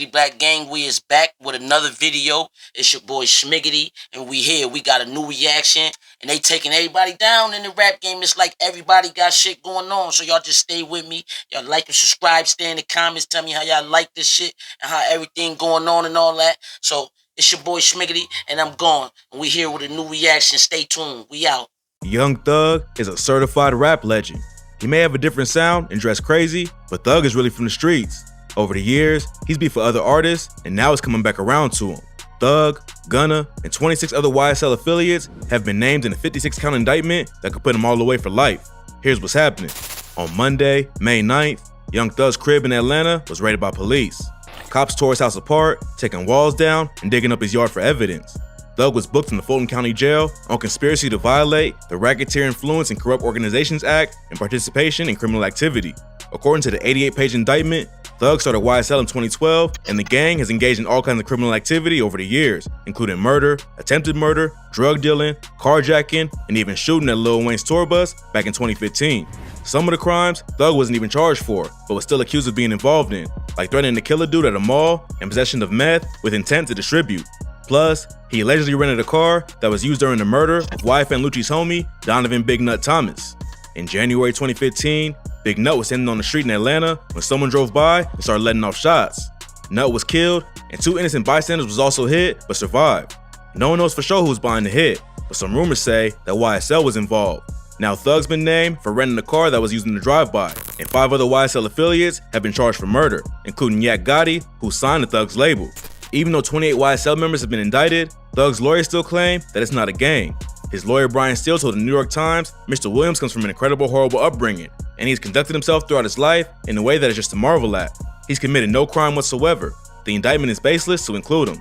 Schmiggity Black Gang. We is back with another video. It's your boy Schmiggity, and we here. We got a new reaction, and they taking everybody down in the rap game. It's like everybody got shit going on, so y'all just stay with me. Y'all like and subscribe, stay in the comments, tell me how y'all like this shit, and how everything going on and all that. So, it's your boy Schmiggity, and I'm gone. And we here with a new reaction. Stay tuned. We out. Young Thug is a certified rap legend. He may have a different sound and dress crazy, but Thug is really from the streets. Over the years, he's beat for other artists, and now it's coming back around to him. Thug, Gunna, and 26 other YSL affiliates have been named in a 56-count indictment that could put them all away for life. Here's what's happening. On Monday, May 9th, Young Thug's crib in Atlanta was raided by police. Cops tore his house apart, taking walls down and digging up his yard for evidence. Thug was booked in the Fulton County Jail on conspiracy to violate the Racketeer Influence and Corrupt Organizations Act and participation in criminal activity. According to the 88-page indictment, Thug started YSL in 2012, and the gang has engaged in all kinds of criminal activity over the years, including murder, attempted murder, drug dealing, carjacking, and even shooting at Lil Wayne's tour bus back in 2015. Some of the crimes Thug wasn't even charged for, but was still accused of being involved in, like threatening to kill a dude at a mall and possession of meth with intent to distribute. Plus, he allegedly rented a car that was used during the murder of YFN Lucci's homie, Donovan Big Nut Thomas. In January 2015, Big Nut was standing on the street in Atlanta when someone drove by and started letting off shots. Nut was killed, and 2 innocent bystanders was also hit, but survived. No one knows for sure who was behind the hit, but some rumors say that YSL was involved. Now Thug's been named for renting a car that was used in the drive-by, and 5 other YSL affiliates have been charged for murder, including Yak Gotti, who signed the Thug's label. Even though 28 YSL members have been indicted, Thug's lawyers still claim that it's not a gang. His lawyer Brian Steele told the New York Times Mr. Williams comes from an incredible, horrible upbringing, and he's conducted himself throughout his life in a way that is just to marvel at. He's committed no crime whatsoever. The indictment is baseless to include him.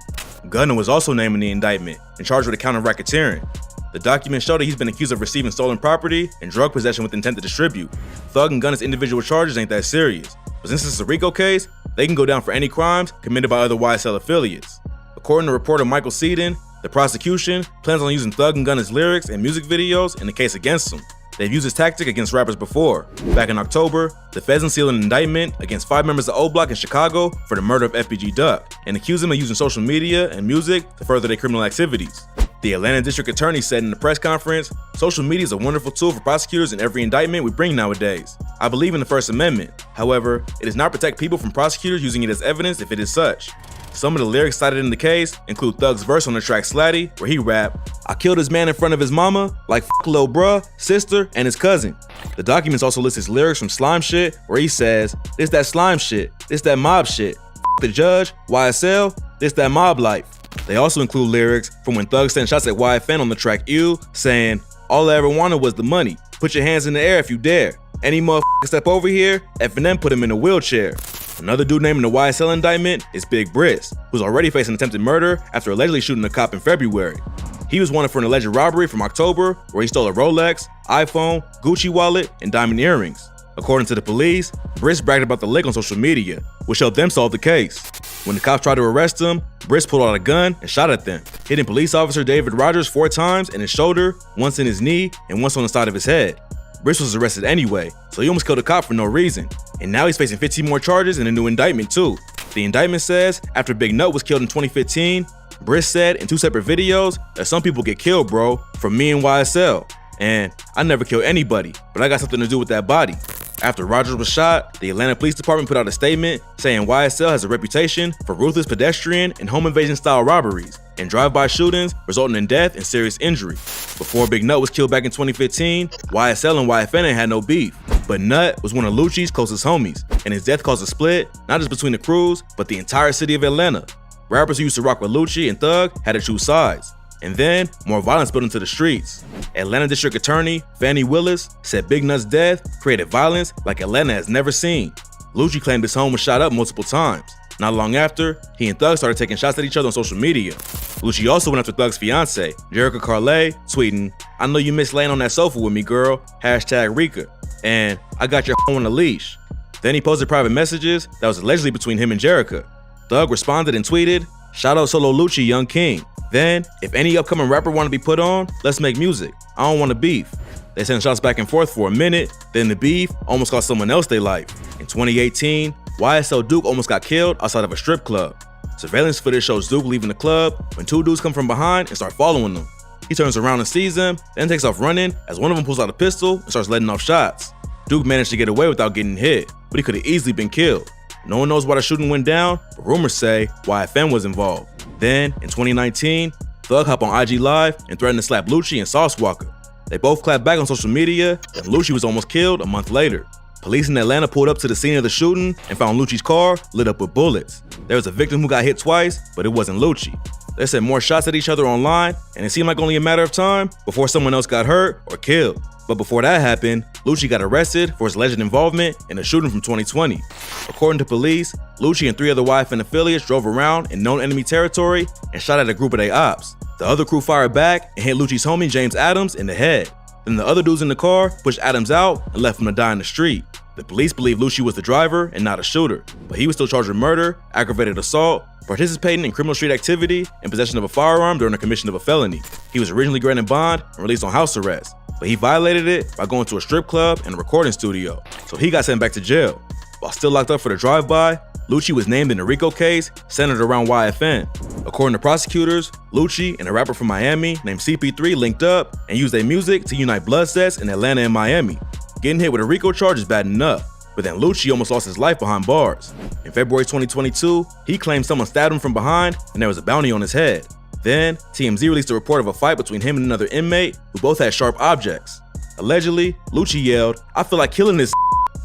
Gunna was also named in the indictment and charged with a count of racketeering. The documents show that he's been accused of receiving stolen property and drug possession with intent to distribute. Thug and Gunna's individual charges ain't that serious, but since it's a Rico case, they can go down for any crimes committed by other YSL affiliates. According to reporter Michael Seaton, the prosecution plans on using Thug and Gunna's lyrics and music videos in the case against him. They've used this tactic against rappers before. Back in October, the feds unsealed an indictment against 5 members of O Block in Chicago for the murder of FBG Duck and accused them of using social media and music to further their criminal activities. The Atlanta District Attorney said in a press conference, "Social media is a wonderful tool for prosecutors in every indictment we bring nowadays. I believe in the First Amendment. However, it does not protect people from prosecutors using it as evidence if it is such." Some of the lyrics cited in the case include Thug's verse on the track Slatty, where he rapped, "I killed his man in front of his mama, like f*** lil' bruh, sister, and his cousin." The documents also list his lyrics from Slime Shit, where he says, "This that slime shit, this that mob shit, f*** the judge, YSL, this that mob life." They also include lyrics from when Thug sent shots at YFN on the track Ew, saying, "All I ever wanted was the money. Put your hands in the air if you dare. Any motherfucker step over here, F&M put him in a wheelchair." Another dude named in the YSL indictment is Big Briss, who's already facing attempted murder after allegedly shooting a cop in February. He was wanted for an alleged robbery from October, where he stole a Rolex, iPhone, Gucci wallet, and diamond earrings. According to the police, Briss bragged about the lick on social media, which helped them solve the case. When the cops tried to arrest him, Briss pulled out a gun and shot at them, hitting police officer David Rogers 4 times in his shoulder, once in his knee, and once on the side of his head. Briss was arrested anyway, so he almost killed a cop for no reason. And now he's facing 15 more charges and a new indictment too. The indictment says after Big Nut was killed in 2015, Briss said in 2 separate videos that some people get killed, bro, from me and YSL. And I never killed anybody, but I got something to do with that body. After Rogers was shot, the Atlanta Police Department put out a statement saying YSL has a reputation for ruthless pedestrian and home invasion style robberies and drive-by shootings resulting in death and serious injury. Before Big Nut was killed back in 2015, YSL and YFN had no beef, but Nut was one of Lucci's closest homies, and his death caused a split not just between the crews, but the entire city of Atlanta. Rappers who used to rock with Lucci and Thug had to choose sides. And then, more violence spilled into the streets. Atlanta District Attorney Fannie Willis said Big Nut's death created violence like Atlanta has never seen. Lucci claimed his home was shot up multiple times. Not long after, he and Thug started taking shots at each other on social media. Lucci also went after Thug's fiance, Jerica Carle, tweeting, "I know you miss laying on that sofa with me, girl, #Rico, and I got your on a leash." Then he posted private messages that was allegedly between him and Jerica. Thug responded and tweeted, "Shout out Solo Lucci, young king. Then, if any upcoming rapper want to be put on, let's make music. I don't want to beef." They sent shots back and forth for a minute, then the beef almost cost someone else their life. In 2018, YSL Duke almost got killed outside of a strip club. Surveillance footage shows Duke leaving the club when two dudes come from behind and start following them. He turns around and sees them, then takes off running as one of them pulls out a pistol and starts letting off shots. Duke managed to get away without getting hit, but he could have easily been killed. No one knows why the shooting went down, but rumors say YFN was involved. Then, in 2019, Thug hopped on IG Live and threatened to slap Lucci and Sauce Walker. They both clapped back on social media, and Lucci was almost killed a month later. Police in Atlanta pulled up to the scene of the shooting and found Lucci's car lit up with bullets. There was a victim who got hit twice, but it wasn't Lucci. They sent more shots at each other online, and it seemed like only a matter of time before someone else got hurt or killed. But before that happened, Lucci got arrested for his alleged involvement in a shooting from 2020. According to police, Lucci and 3 other YFN affiliates drove around in known enemy territory and shot at a group of their ops. The other crew fired back and hit Lucci's homie James Adams in the head. Then the other dudes in the car pushed Adams out and left him to die in the street. The police believe Lucci was the driver and not a shooter, but he was still charged with murder, aggravated assault, participating in criminal street activity, and possession of a firearm during the commission of a felony. He was originally granted bond and released on house arrest, but he violated it by going to a strip club and a recording studio, so he got sent back to jail. While still locked up for the drive-by, Lucci was named in the Rico case centered around YFN. According to prosecutors, Lucci and a rapper from Miami named CP3 linked up and used their music to unite blood sets in Atlanta and Miami. Getting hit with a Rico charge is bad enough, but then Lucci almost lost his life behind bars. In February 2022, he claimed someone stabbed him from behind and there was a bounty on his head. Then, TMZ released a report of a fight between him and another inmate who both had sharp objects. Allegedly, Lucci yelled, "I feel like killing this,"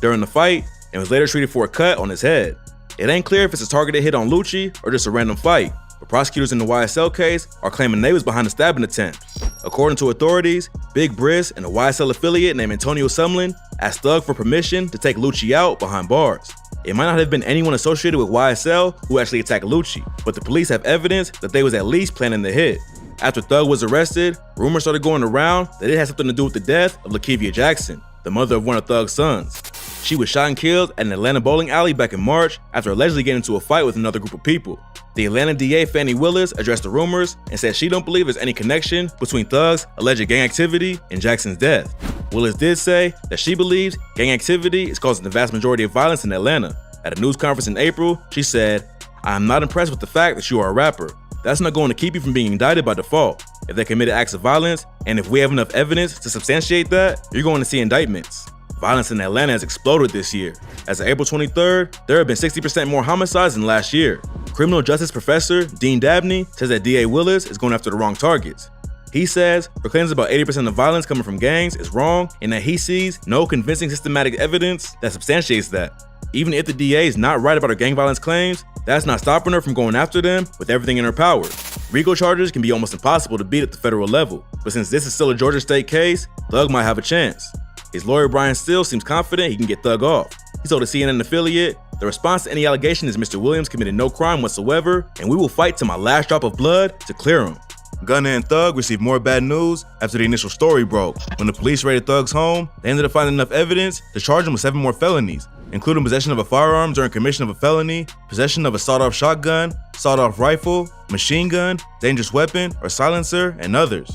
during the fight and was later treated for a cut on his head. It ain't clear if it's a targeted hit on Lucci or just a random fight, but prosecutors in the YSL case are claiming they was behind the stabbing attempt. According to authorities, Big Briss and a YSL affiliate named Antonio Sumlin asked Thug for permission to take Lucci out behind bars. It might not have been anyone associated with YSL who actually attacked Lucci, but the police have evidence that they was at least planning the hit. After Thug was arrested, rumors started going around that it had something to do with the death of Lakeivia Jackson, the mother of one of Thug's sons. She was shot and killed at an Atlanta bowling alley back in March after allegedly getting into a fight with another group of people. The Atlanta DA Fannie Willis addressed the rumors and said she don't believe there's any connection between Thug's alleged gang activity and Jackson's death. Willis did say that she believes gang activity is causing the vast majority of violence in Atlanta. At a news conference in April, she said, "I am not impressed with the fact that you are a rapper. That's not going to keep you from being indicted by default. If they committed acts of violence, and if we have enough evidence to substantiate that, you're going to see indictments." Violence in Atlanta has exploded this year. As of April 23rd, there have been 60% more homicides than last year. Criminal justice professor Dean Dabney says that DA Willis is going after the wrong targets. He says her claims about 80% of violence coming from gangs is wrong and that he sees no convincing systematic evidence that substantiates that. Even if the DA is not right about her gang violence claims, that's not stopping her from going after them with everything in her power. Rico charges can be almost impossible to beat at the federal level, but since this is still a Georgia state case, Thug might have a chance. His lawyer Brian Steele seems confident he can get Thug off. He told a CNN affiliate, "The response to any allegation is Mr. Williams committed no crime whatsoever, and we will fight to my last drop of blood to clear him." Gunna and Thug received more bad news after the initial story broke. When the police raided Thug's home, they ended up finding enough evidence to charge him with 7 more felonies, including possession of a firearm during commission of a felony, possession of a sawed-off shotgun, sawed-off rifle, machine gun, dangerous weapon, or silencer, and others.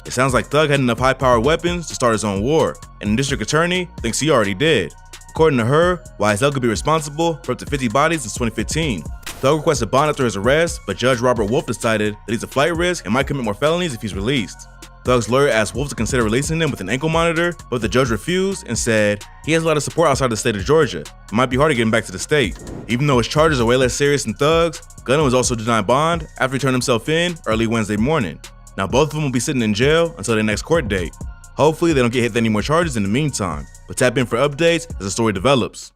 It sounds like Thug had enough high-powered weapons to start his own war, and the district attorney thinks he already did. According to her, YSL could be responsible for up to 50 bodies since 2015. Thug requested bond after his arrest, but Judge Robert Wolf decided that he's a flight risk and might commit more felonies if he's released. Thug's lawyer asked Wolf to consider releasing him with an ankle monitor, but the judge refused and said he has a lot of support outside the state of Georgia. It might be hard to get him back to the state. Even though his charges are way less serious than Thug's, Gunna was also denied bond after he turned himself in early Wednesday morning. Now both of them will be sitting in jail until their next court date. Hopefully they don't get hit with any more charges in the meantime, but tap in for updates as the story develops.